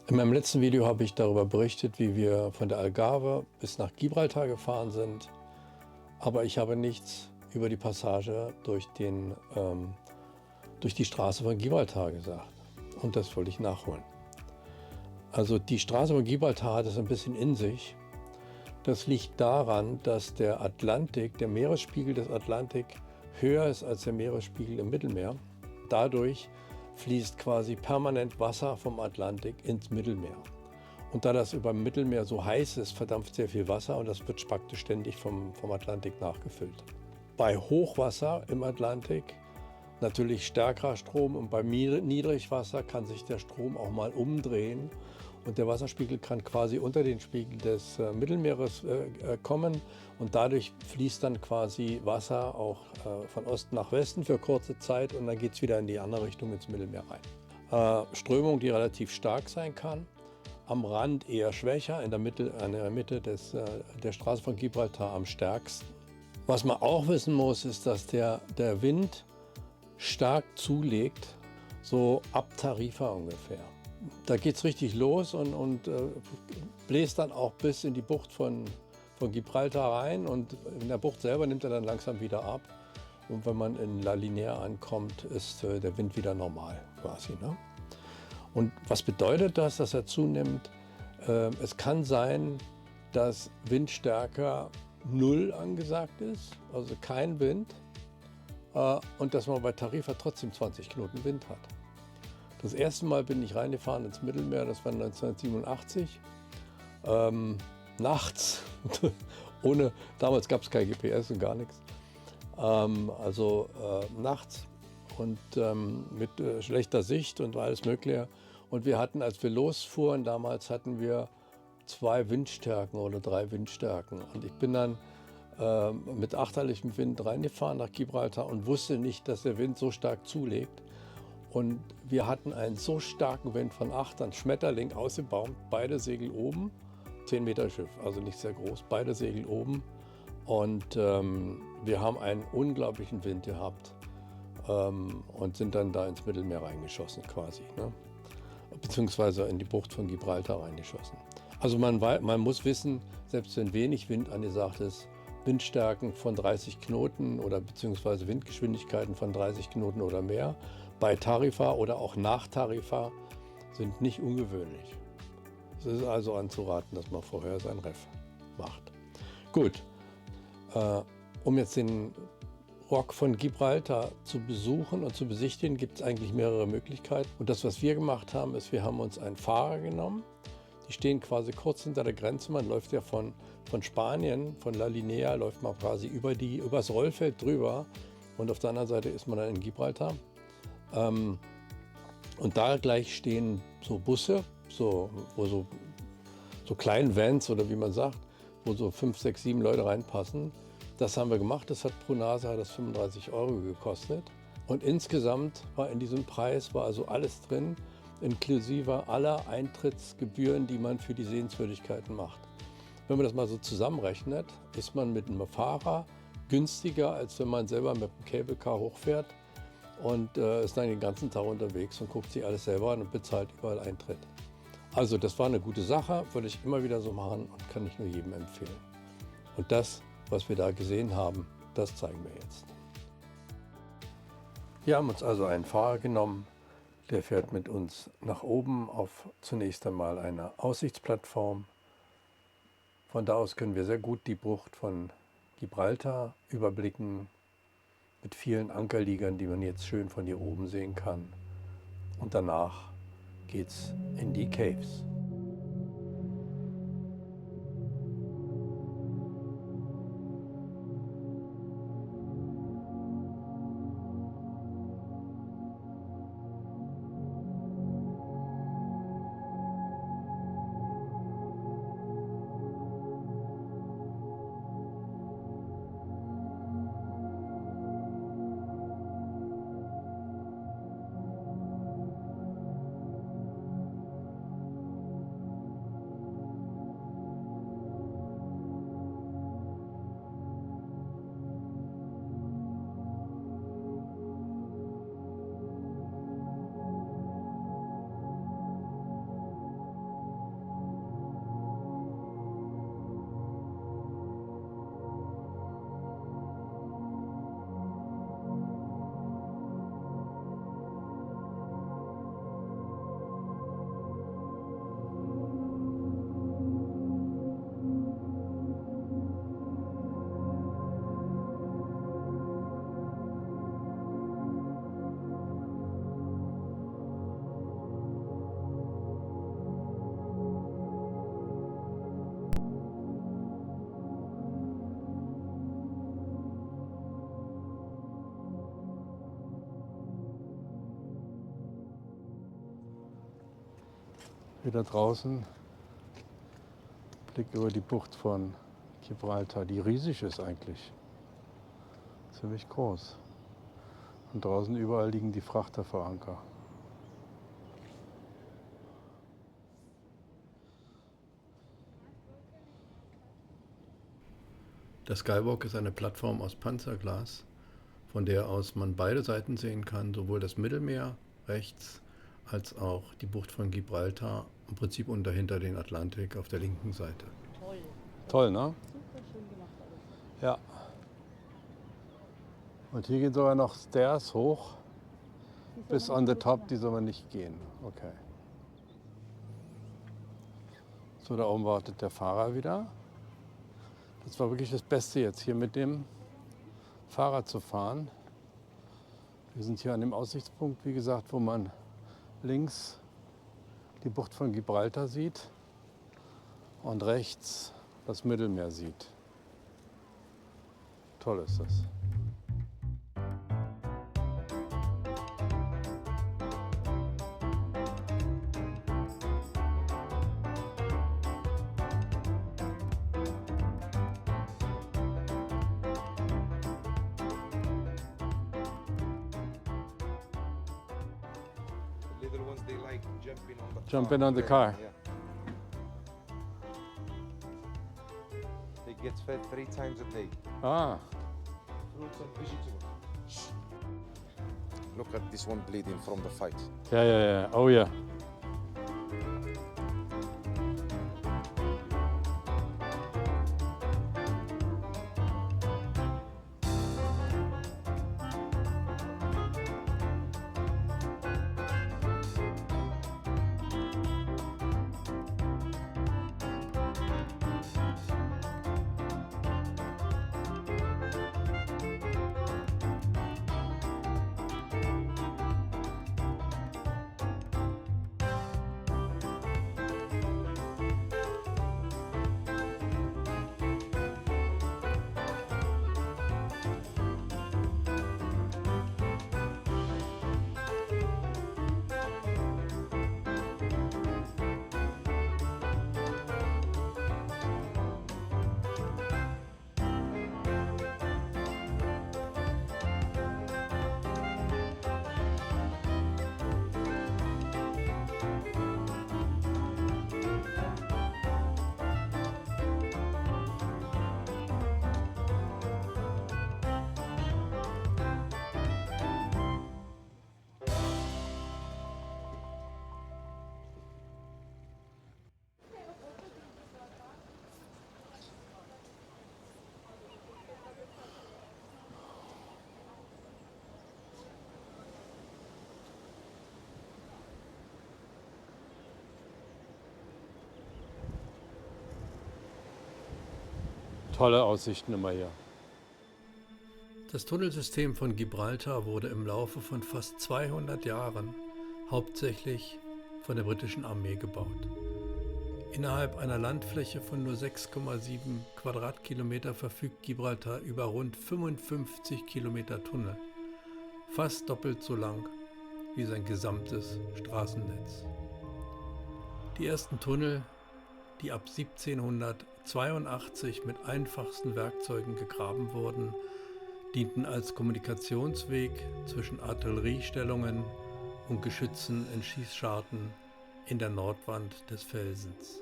In meinem letzten Video habe ich darüber berichtet, wie wir von der Algarve bis nach Gibraltar gefahren sind, aber ich habe nichts über die Passage durch die Straße von Gibraltar gesagt. Und das wollte ich nachholen. Also die Straße von Gibraltar hat es ein bisschen in sich. Das liegt daran, dass der Atlantik, der Meeresspiegel des Atlantik höher ist als der Meeresspiegel im Mittelmeer. Dadurch fließt quasi permanent Wasser vom Atlantik ins Mittelmeer. Und da das über dem Mittelmeer so heiß ist, verdampft sehr viel Wasser und das wird praktisch ständig vom Atlantik nachgefüllt. Bei Hochwasser im Atlantik natürlich stärkerer Strom und beim Niedrigwasser kann sich der Strom auch mal umdrehen und der Wasserspiegel kann quasi unter den Spiegel des Mittelmeeres kommen und dadurch fließt dann quasi Wasser auch von Osten nach Westen für kurze Zeit und dann geht es wieder in die andere Richtung ins Mittelmeer rein. Strömung, die relativ stark sein kann, am Rand eher schwächer, in der Mitte der Straße von Gibraltar am stärksten. Was man auch wissen muss, ist, dass der Wind stark zulegt, so ab Tarifa ungefähr. Da geht es richtig los und bläst dann auch bis in die Bucht von Gibraltar rein und in der Bucht selber nimmt er dann langsam wieder ab. Und wenn man in La Linea ankommt, ist der Wind wieder normal quasi. Ne? Und was bedeutet das, dass er zunimmt? Es kann sein, dass Windstärke 0 angesagt ist, also kein Wind. Und dass man bei Tarifa trotzdem 20 Knoten Wind hat. Das erste Mal bin ich reingefahren ins Mittelmeer, das war 1987, nachts, damals gab es kein GPS und gar nichts, nachts und mit schlechter Sicht und alles Mögliche. Und wir hatten, als wir losfuhren, damals hatten wir 2 Windstärken oder 3 Windstärken. Und ich bin dann mit achterlichem Wind reingefahren nach Gibraltar und wusste nicht, dass der Wind so stark zulegt. Und wir hatten einen so starken Wind von 8, ein Schmetterling ausgebaumt, beide Segel oben, 10 Meter Schiff, also nicht sehr groß, beide Segel oben. Und wir haben einen unglaublichen Wind gehabt und sind dann da ins Mittelmeer reingeschossen quasi, ne? Beziehungsweise in die Bucht von Gibraltar reingeschossen. Also man muss wissen, selbst wenn wenig Wind angesagt ist, Windstärken von 30 Knoten oder beziehungsweise Windgeschwindigkeiten von 30 Knoten oder mehr bei Tarifa oder auch nach Tarifa sind nicht ungewöhnlich. Es ist also anzuraten, dass man vorher sein Ref macht. Gut, um jetzt den Rock von Gibraltar zu besuchen und zu besichtigen, gibt es eigentlich mehrere Möglichkeiten. Und das, was wir gemacht haben, ist, wir haben uns einen Fahrer genommen. Die stehen quasi kurz hinter der Grenze. Man läuft ja von Spanien, von La Linea, läuft man quasi übers Rollfeld drüber. Und auf der anderen Seite ist man dann in Gibraltar. Und da gleich stehen so Busse, so kleine Vans oder wie man sagt, wo so 5, 6, 7 Leute reinpassen. Das haben wir gemacht. Das hat pro Nase 35 € gekostet. Und insgesamt war in diesem Preis also alles drin, inklusive aller Eintrittsgebühren, die man für die Sehenswürdigkeiten macht. Wenn man das mal so zusammenrechnet, ist man mit einem Fahrer günstiger, als wenn man selber mit dem Cable Car hochfährt und ist dann den ganzen Tag unterwegs und guckt sich alles selber an und bezahlt überall Eintritt. Also das war eine gute Sache, würde ich immer wieder so machen und kann ich nur jedem empfehlen. Und das, was wir da gesehen haben, das zeigen wir jetzt. Wir haben uns also einen Fahrer genommen, der fährt mit uns nach oben auf zunächst einmal eine Aussichtsplattform. Von da aus können wir sehr gut die Bucht von Gibraltar überblicken mit vielen Ankerliegern, die man jetzt schön von hier oben sehen kann. Und danach geht's in die Caves. Wieder draußen, Blick über die Bucht von Gibraltar, die riesig ist eigentlich. Ziemlich groß. Und draußen überall liegen die Frachter vor Anker. Der Skywalk ist eine Plattform aus Panzerglas, von der aus man beide Seiten sehen kann, sowohl das Mittelmeer rechts als auch die Bucht von Gibraltar, im Prinzip und dahinter den Atlantik auf der linken Seite. Toll. Toll, ne? Super schön gemacht alles. Ja. Und hier gehen sogar noch Stairs hoch, bis on the top, die soll man nicht gehen. Okay. So, da oben wartet der Fahrer wieder. Das war wirklich das Beste jetzt, hier mit dem Fahrrad zu fahren. Wir sind hier an dem Aussichtspunkt, wie gesagt, wo man links die Bucht von Gibraltar sieht und rechts das Mittelmeer sieht. Toll ist das. Little ones, they like Jumping on the car. Yeah. They get fed 3 times a day. Ah, Fruits and vegetables. Look at this one bleeding from the fight. ja. Oh ja. Tolle Aussichten immer hier. Das Tunnelsystem von Gibraltar wurde im Laufe von fast 200 Jahren hauptsächlich von der britischen Armee gebaut. Innerhalb einer Landfläche von nur 6,7 Quadratkilometer verfügt Gibraltar über rund 55 Kilometer Tunnel, fast doppelt so lang wie sein gesamtes Straßennetz. Die ersten Tunnel, die ab 1782 mit einfachsten Werkzeugen gegraben wurden, dienten als Kommunikationsweg zwischen Artilleriestellungen und Geschützen in Schießscharten in der Nordwand des Felsens.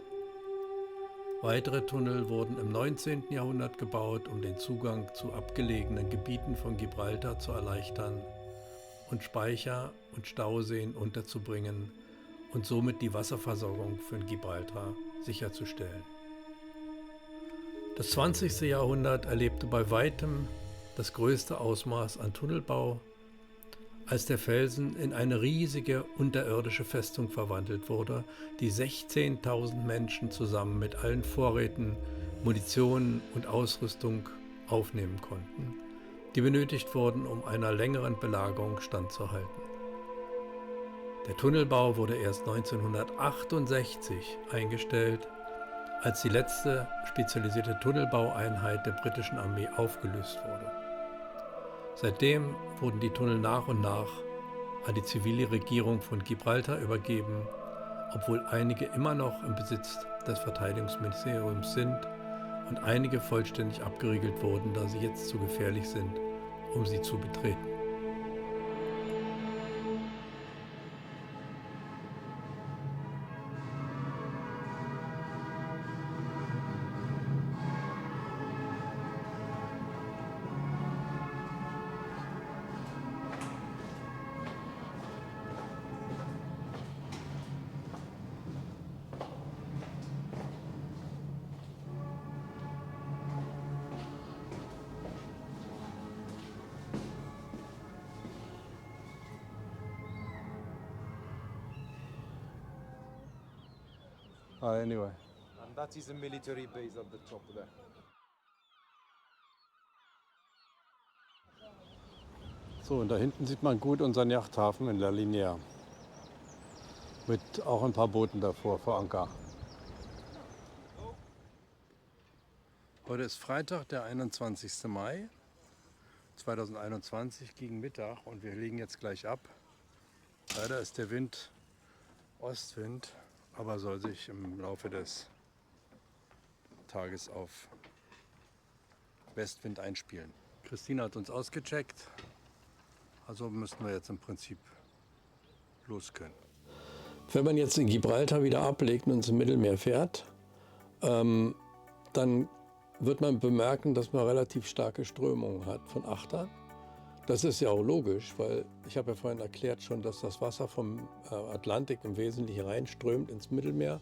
Weitere Tunnel wurden im 19. Jahrhundert gebaut, um den Zugang zu abgelegenen Gebieten von Gibraltar zu erleichtern und Speicher und Stauseen unterzubringen und somit die Wasserversorgung für Gibraltar sicherzustellen. Das 20. Jahrhundert erlebte bei weitem das größte Ausmaß an Tunnelbau, als der Felsen in eine riesige unterirdische Festung verwandelt wurde, die 16.000 Menschen zusammen mit allen Vorräten, Munition und Ausrüstung aufnehmen konnten, die benötigt wurden, um einer längeren Belagerung standzuhalten. Der Tunnelbau wurde erst 1968 eingestellt, als die letzte spezialisierte Tunnelbaueinheit der britischen Armee aufgelöst wurde. Seitdem wurden die Tunnel nach und nach an die zivile Regierung von Gibraltar übergeben obwohl einige immer noch im Besitz des Verteidigungsministeriums sind und einige vollständig abgeriegelt wurden, da sie jetzt zu gefährlich sind, um sie zu betreten. Anyway. And that is a military base at the top there. So, und da hinten sieht man gut unseren Yachthafen in La Linea. Mit auch ein paar Booten davor, vor Anker. Heute ist Freitag, der 21. Mai 2021 gegen Mittag und wir legen jetzt gleich ab. Leider ist der Wind Ostwind, aber soll sich im Laufe des Tages auf Westwind einspielen. Christina hat uns ausgecheckt, also müssten wir jetzt im Prinzip los können. Wenn man jetzt in Gibraltar wieder ablegt und ins Mittelmeer fährt, dann wird man bemerken, dass man relativ starke Strömungen hat von Achtern. Das ist ja auch logisch, weil ich habe ja vorhin erklärt schon, dass das Wasser vom Atlantik im Wesentlichen reinströmt ins Mittelmeer.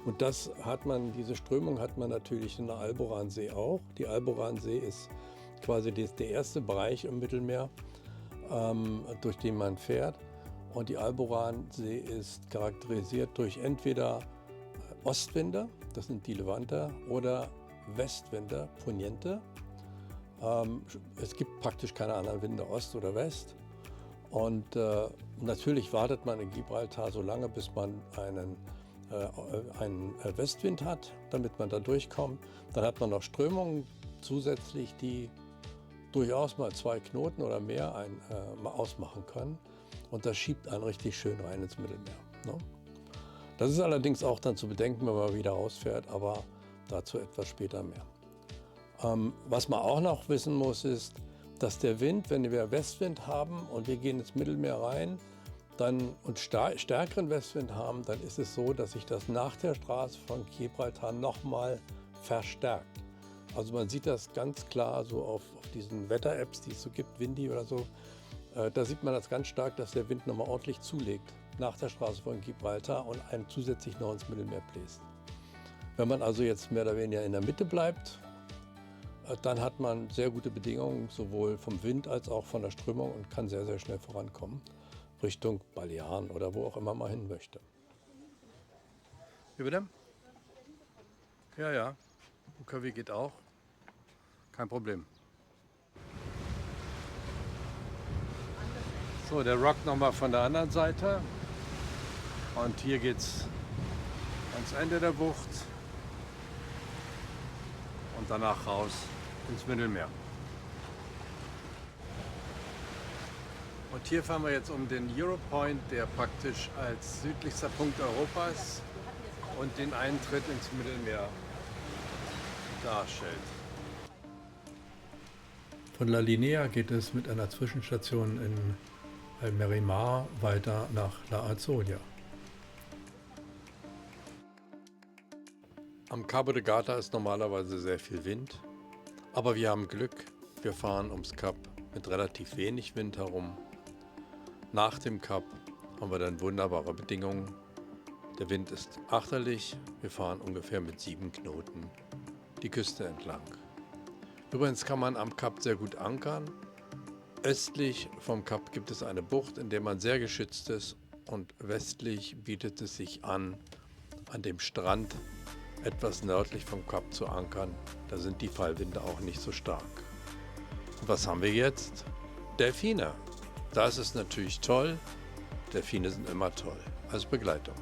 Und diese Strömung hat man natürlich in der Alboransee auch. Die Alboransee ist quasi der erste Bereich im Mittelmeer, durch den man fährt. Und die Alboransee ist charakterisiert durch entweder Ostwinde, das sind die Levanter, oder Westwinde, Poniente. Es gibt praktisch keine anderen Winde, Ost oder West. Und natürlich wartet man in Gibraltar so lange, bis man einen Westwind hat, damit man da durchkommt. Dann hat man noch Strömungen zusätzlich, die durchaus mal 2 Knoten oder mehr mal ausmachen können. Und das schiebt einen richtig schön rein ins Mittelmeer. Ne? Das ist allerdings auch dann zu bedenken, wenn man wieder rausfährt, aber dazu etwas später mehr. Was man auch noch wissen muss, ist, dass der Wind, wenn wir Westwind haben und wir gehen ins Mittelmeer rein und stärkeren Westwind haben, dann ist es so, dass sich das nach der Straße von Gibraltar nochmal verstärkt. Also man sieht das ganz klar so auf diesen Wetter-Apps, die es so gibt, Windy oder so. Da sieht man das ganz stark, dass der Wind nochmal ordentlich zulegt nach der Straße von Gibraltar und einen zusätzlich noch ins Mittelmeer bläst. Wenn man also jetzt mehr oder weniger in der Mitte bleibt, dann hat man sehr gute Bedingungen, sowohl vom Wind als auch von der Strömung und kann sehr, sehr schnell vorankommen, Richtung Balearen oder wo auch immer man hin möchte. Wie bitte? Ja. UKW geht auch. Kein Problem. So, der Rock nochmal von der anderen Seite. Und hier geht's ans Ende der Bucht. Und danach raus ins Mittelmeer. Und hier fahren wir jetzt um den Europoint, der praktisch als südlichster Punkt Europas und den Eintritt ins Mittelmeer darstellt. Von La Linea geht es mit einer Zwischenstation in Almerimar weiter nach La Azoria. Am Cabo de Gata ist normalerweise sehr viel Wind, aber wir haben Glück, wir fahren ums Kap mit relativ wenig Wind herum. Nach dem Kap haben wir dann wunderbare Bedingungen. Der Wind ist achterlich, wir fahren ungefähr mit 7 Knoten die Küste entlang. Übrigens kann man am Kap sehr gut ankern. Östlich vom Kap gibt es eine Bucht, in der man sehr geschützt ist, und westlich bietet es sich an dem Strand etwas nördlich vom Kap zu ankern. Da sind die Fallwinde auch nicht so stark. Und was haben wir jetzt? Delfine. Das ist natürlich toll. Delfine sind immer toll. Als Begleitung.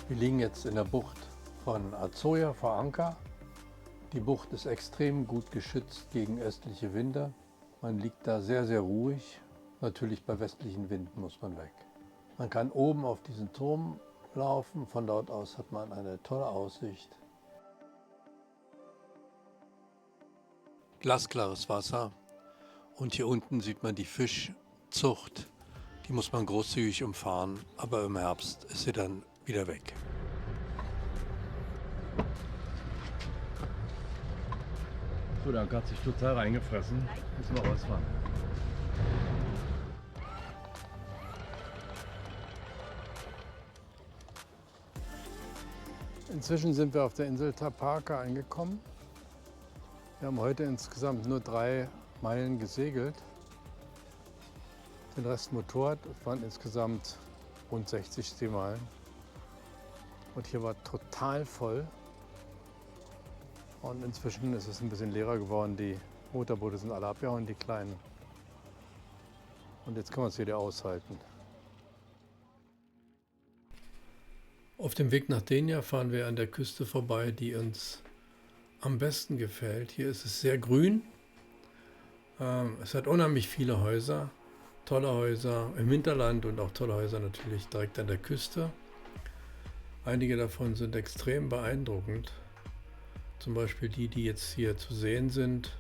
Wir liegen jetzt in der Bucht von Azoya vor Anker. Die Bucht ist extrem gut geschützt gegen östliche Winde. Man liegt da sehr, sehr ruhig. Natürlich bei westlichen Winden muss man weg. Man kann oben auf diesen Turm laufen. Von dort aus hat man eine tolle Aussicht. Glasklares Wasser. Und hier unten sieht man die Fischzucht. Die muss man großzügig umfahren, aber im Herbst ist sie dann wieder weg. So, der Anker hat sich total reingefressen. Müssen wir rausfahren. Inzwischen sind wir auf der Insel Tapaka angekommen. Wir haben heute insgesamt nur 3 Meilen gesegelt. Den Rest Motorrad, es waren insgesamt rund 60 Seemeilen. Und hier war total voll. Und inzwischen ist es ein bisschen leerer geworden. Die Motorboote sind alle abgehauen, die kleinen. Und jetzt kann man es wieder aushalten. Auf dem Weg nach Denia fahren wir an der Küste vorbei, die uns am besten gefällt. Hier ist es sehr grün. Es hat unheimlich viele Häuser, tolle Häuser im Hinterland und auch tolle Häuser natürlich direkt an der Küste. Einige davon sind extrem beeindruckend. Zum Beispiel die jetzt hier zu sehen sind,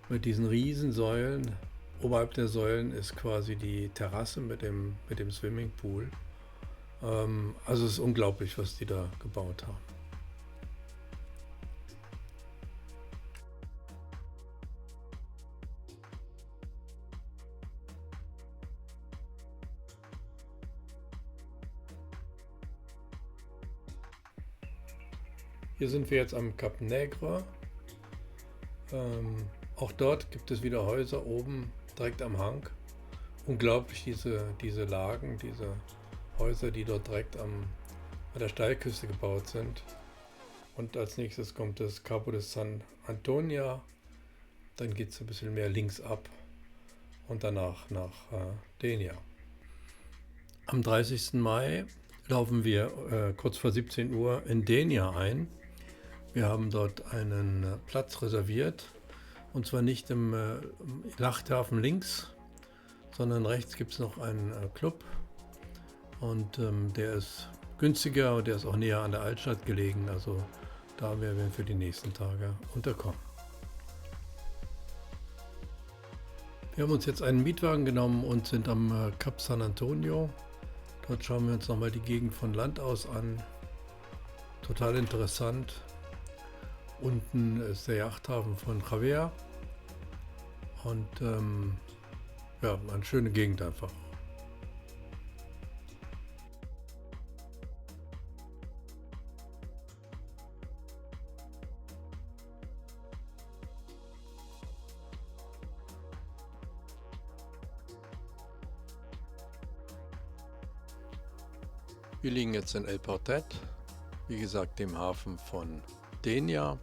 mit diesen riesen Säulen. Oberhalb der Säulen ist quasi die Terrasse mit dem Swimmingpool. Also es ist unglaublich, was die da gebaut haben. Hier sind wir jetzt am Cap Negre. Auch dort gibt es wieder Häuser oben direkt am Hang. Unglaublich diese Lagen, diese Häuser, die dort direkt an der Steilküste gebaut sind. Und als nächstes kommt das Cabo de San Antonio. Dann geht es ein bisschen mehr links ab und danach nach Denia. Am 30. Mai laufen wir kurz vor 17 Uhr in Denia ein. Wir haben dort einen Platz reserviert, und zwar nicht im Yachthafen links, sondern rechts gibt es noch einen Club, und der ist günstiger und der ist auch näher an der Altstadt gelegen, also da werden wir für die nächsten Tage unterkommen. Wir haben uns jetzt einen Mietwagen genommen und sind am Cap San Antonio. Dort schauen wir uns nochmal die Gegend von Land aus an. Total interessant. Unten ist der Yachthafen von Javier und ja, eine schöne Gegend einfach. Wir liegen jetzt in El Portet, wie gesagt dem Hafen von Denia,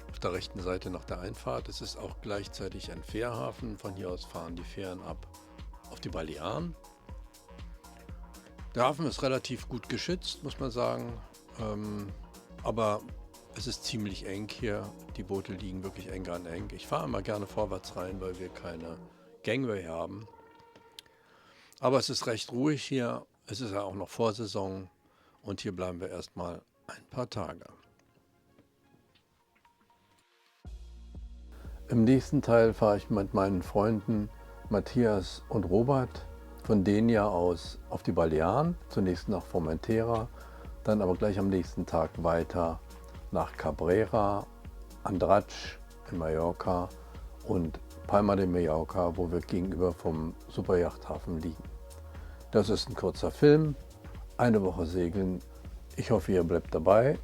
auf der rechten Seite nach der Einfahrt. Es ist auch gleichzeitig ein Fährhafen. Von hier aus fahren die Fähren ab auf die Balearen. Der Hafen ist relativ gut geschützt, muss man sagen. Aber es ist ziemlich eng hier. Die Boote liegen wirklich eng an eng. Ich fahre immer gerne vorwärts rein, weil wir keine Gangway haben. Aber es ist recht ruhig hier. Es ist ja auch noch Vorsaison und hier bleiben wir erstmal ein paar Tage. Im nächsten Teil fahre ich mit meinen Freunden Matthias und Robert von Denia aus auf die Balearen, zunächst nach Formentera, dann aber gleich am nächsten Tag weiter nach Cabrera, Andratx in Mallorca und Palma de Mallorca, wo wir gegenüber vom Superyachthafen liegen. Das ist ein kurzer Film, eine Woche segeln. Ich hoffe, ihr bleibt dabei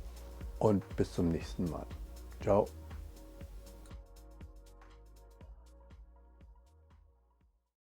und bis zum nächsten Mal. Ciao.